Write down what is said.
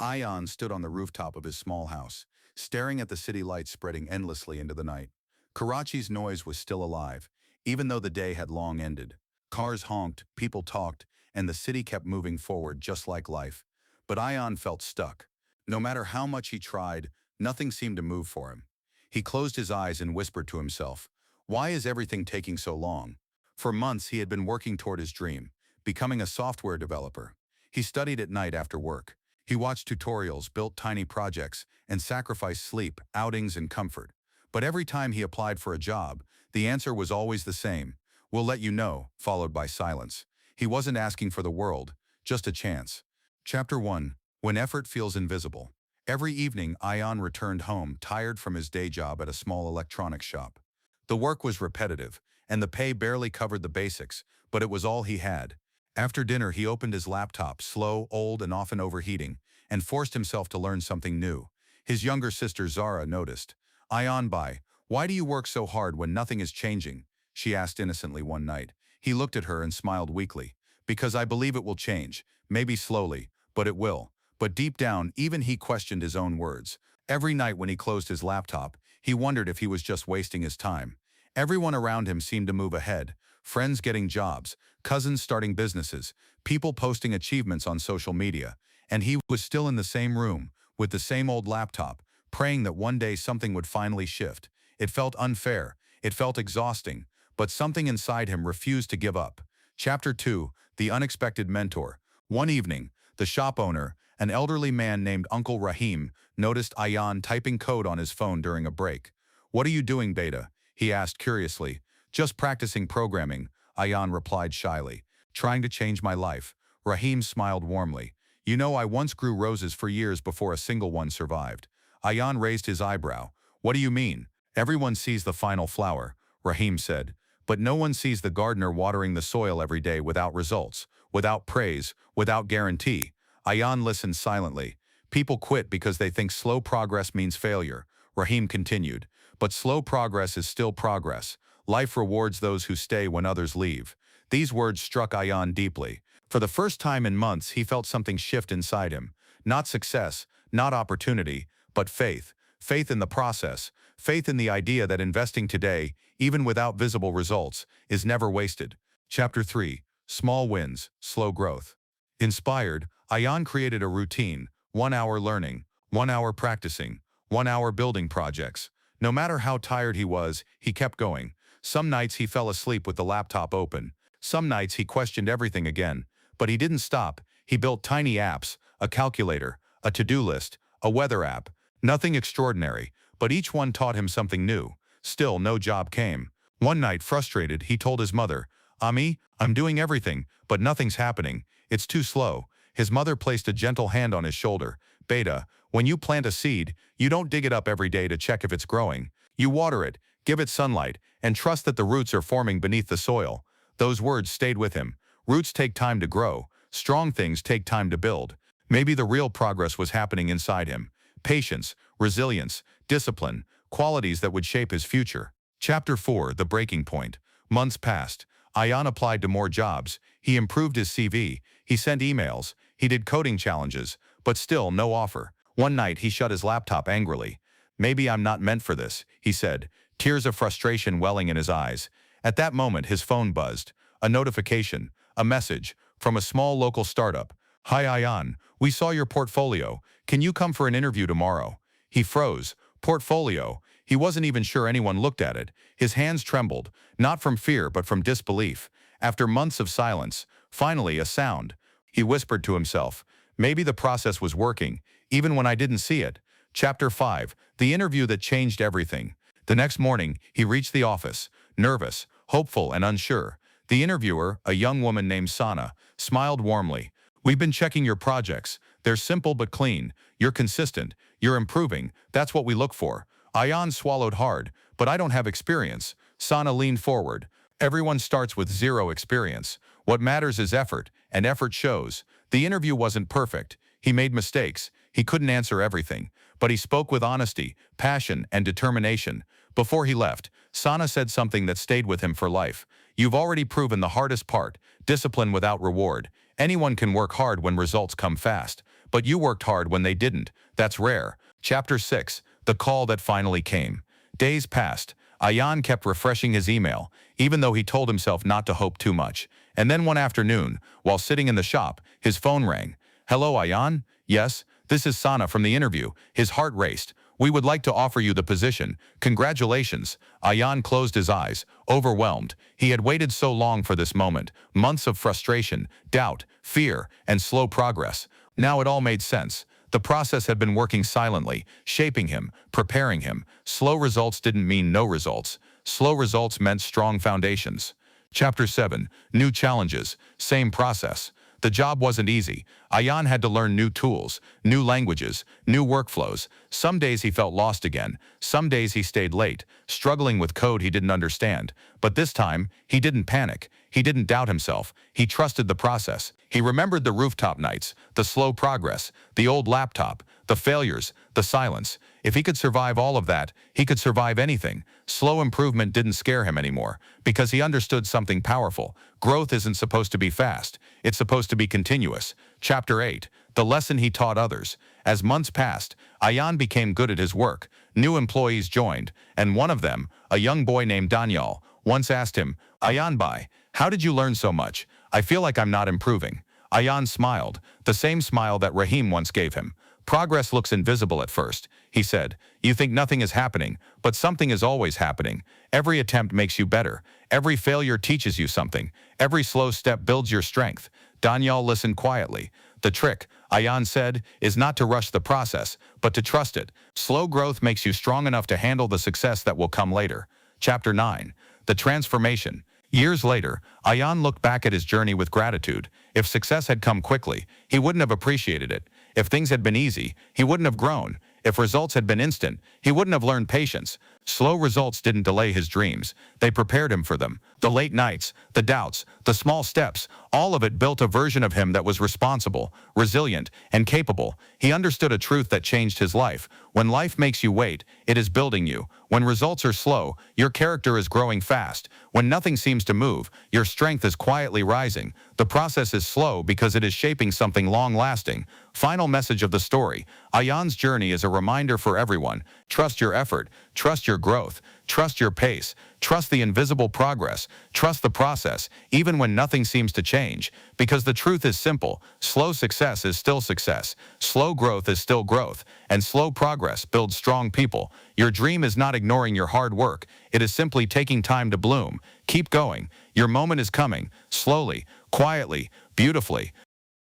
Ayan stood on the rooftop of his small house, staring at the city lights spreading endlessly into the night. Karachi's noise was still alive, even though the day had long ended. Cars honked, people talked, and the city kept moving forward just like life. But Ayan felt stuck. No matter how much he tried, nothing seemed to move for him. He closed his eyes and whispered to himself, "Why is everything taking so long?" For months he had been working toward his dream, becoming a software developer. He studied at night after work. He watched tutorials, built tiny projects, and sacrificed sleep, outings, and comfort. But every time he applied for a job, the answer was always the same: "We'll let you know," followed by silence. He wasn't asking for the world, just a chance. Chapter 1. When Effort Feels Invisible. Every evening, Ayan returned home, tired from his day job at a small electronics shop. The work was repetitive, and the pay barely covered the basics, but it was all he had. After dinner, he opened his laptop, slow, old, and often overheating, and forced himself to learn something new. His younger sister Zara noticed. "Ayan Bai, why do you work so hard when nothing is changing?" she asked innocently one night. He looked at her and smiled weakly. "Because I believe it will change, maybe slowly, but it will." But deep down, even he questioned his own words. Every night when he closed his laptop, he wondered if he was just wasting his time. Everyone around him seemed to move ahead. Friends getting jobs, cousins starting businesses, people posting achievements on social media. And he was still in the same room, with the same old laptop, praying that one day something would finally shift. It felt unfair. It felt exhausting. But something inside him refused to give up. Chapter 2. The Unexpected Mentor. One evening, the shop owner, an elderly man named Uncle Rahim, noticed Ayan typing code on his phone during a break. "What are you doing, Beta?" he asked curiously. "Just practicing programming," Ayan replied shyly. "Trying to change my life." Rahim smiled warmly. "You know, I once grew roses for years before a single one survived." Ayan raised his eyebrow. "What do you mean?" "Everyone sees the final flower," Rahim said. "But no one sees the gardener watering the soil every day without results, without praise, without guarantee." Ayan listened silently. "People quit because they think slow progress means failure," Rahim continued. "But slow progress is still progress. Life rewards those who stay when others leave." These words struck Ayan deeply. For the first time in months, he felt something shift inside him. Not success, not opportunity, but faith. Faith in the process. Faith in the idea that investing today, even without visible results, is never wasted. Chapter 3. Small Wins, Slow Growth. Inspired, Ayan created a routine: 1 hour learning, 1 hour practicing, 1 hour building projects. No matter how tired he was, he kept going. Some nights he fell asleep with the laptop open. Some nights he questioned everything again. But he didn't stop. He built tiny apps, a calculator, a to-do list, a weather app. Nothing extraordinary, but each one taught him something new. Still, no job came. One night, frustrated, he told his mother, "Ami, I'm doing everything, but nothing's happening. It's too slow." His mother placed a gentle hand on his shoulder. "Beta, when you plant a seed, you don't dig it up every day to check if it's growing. You water it, give it sunlight, and trust that the roots are forming beneath the soil." Those words stayed with him. Roots take time to grow. Strong things take time to build. Maybe the real progress was happening inside him. Patience, resilience, discipline, qualities that would shape his future. Chapter 4. The Breaking Point. Months passed. Ayan applied to more jobs. He improved his CV. He sent emails. He did coding challenges. But still, no offer. One night, he shut his laptop angrily. "Maybe I'm not meant for this," he said, tears of frustration welling in his eyes. At that moment, his phone buzzed. A notification, a message, from a small local startup. "Hi Ayan, we saw your portfolio. Can you come for an interview tomorrow?" He froze. Portfolio. He wasn't even sure anyone looked at it. His hands trembled, not from fear but from disbelief. After months of silence, finally a sound. He whispered to himself, "Maybe the process was working, even when I didn't see it." Chapter 5. The Interview That Changed Everything. The next morning, he reached the office, nervous, hopeful, and unsure. The interviewer, a young woman named Sana, smiled warmly. "We've been checking your projects. They're simple but clean. You're consistent. You're improving. That's what we look for." Ayan swallowed hard. "But I don't have experience." Sana leaned forward. "Everyone starts with zero experience. What matters is effort, and effort shows." The interview wasn't perfect. He made mistakes. He couldn't answer everything. But he spoke with honesty, passion, and determination. Before he left, Sana said something that stayed with him for life. "You've already proven the hardest part: discipline without reward. Anyone can work hard when results come fast. but you worked hard when they didn't. That's rare. Chapter 6. The call that finally came. Days passed. Ayan kept refreshing his email, even though he told himself not to hope too much. And then one afternoon, while sitting in the shop, his phone rang. "Hello, Ayan?" "Yes, this is Sana from the interview." His heart raced. "We would like to offer you the position. Congratulations." Ayan closed his eyes, overwhelmed. He had waited so long for this moment. Months of frustration, doubt, fear, and slow progress. Now it all made sense. The process had been working silently, shaping him, preparing him. Slow results didn't mean no results. Slow results meant strong foundations. Chapter 7. New challenges. Same process. The job wasn't easy. Ayan had to learn new tools, new languages, new workflows. Some days he felt lost again. Some days he stayed late, struggling with code he didn't understand. But this time, he didn't panic. He didn't doubt himself. He trusted the process. He remembered the rooftop nights, the slow progress, the old laptop, the failures, the silence. If he could survive all of that, he could survive anything. Slow improvement didn't scare him anymore, because he understood something powerful. Growth isn't supposed to be fast. It's supposed to be continuous. Chapter 8. The lesson he taught others. As months passed, Ayan became good at his work. New employees joined, and one of them, a young boy named Daniel, once asked him, "Ayan bhai, how did you learn so much? I feel like I'm not improving." Ayan smiled, the same smile that Rahim once gave him. "Progress looks invisible at first," he said. "You think nothing is happening, but something is always happening. Every attempt makes you better. Every failure teaches you something. Every slow step builds your strength." Daniel listened quietly. "The trick," Ayan said, "is not to rush the process, but to trust it. Slow growth makes you strong enough to handle the success that will come later." Chapter 9. The transformation. Years later, Ayan looked back at his journey with gratitude. If success had come quickly, he wouldn't have appreciated it. If things had been easy, he wouldn't have grown. If results had been instant, he wouldn't have learned patience. Slow results didn't delay his dreams. They prepared him for them. The late nights, the doubts, the small steps, all of it built a version of him that was responsible, resilient, and capable. He understood a truth that changed his life. When life makes you wait, it is building you. When results are slow, your character is growing fast. When nothing seems to move, your strength is quietly rising. The process is slow because it is shaping something long-lasting. Final message of the story. Ayan's journey is a reminder for everyone. Trust your effort. Trust your growth. Trust your pace. Trust the invisible progress. Trust the process, even when nothing seems to change. Because the truth is simple. Slow success is still success. Slow growth is still growth. And slow progress builds strong people. Your dream is not ignoring your hard work. It is simply taking time to bloom. Keep going. Your moment is coming. Slowly, quietly, beautifully.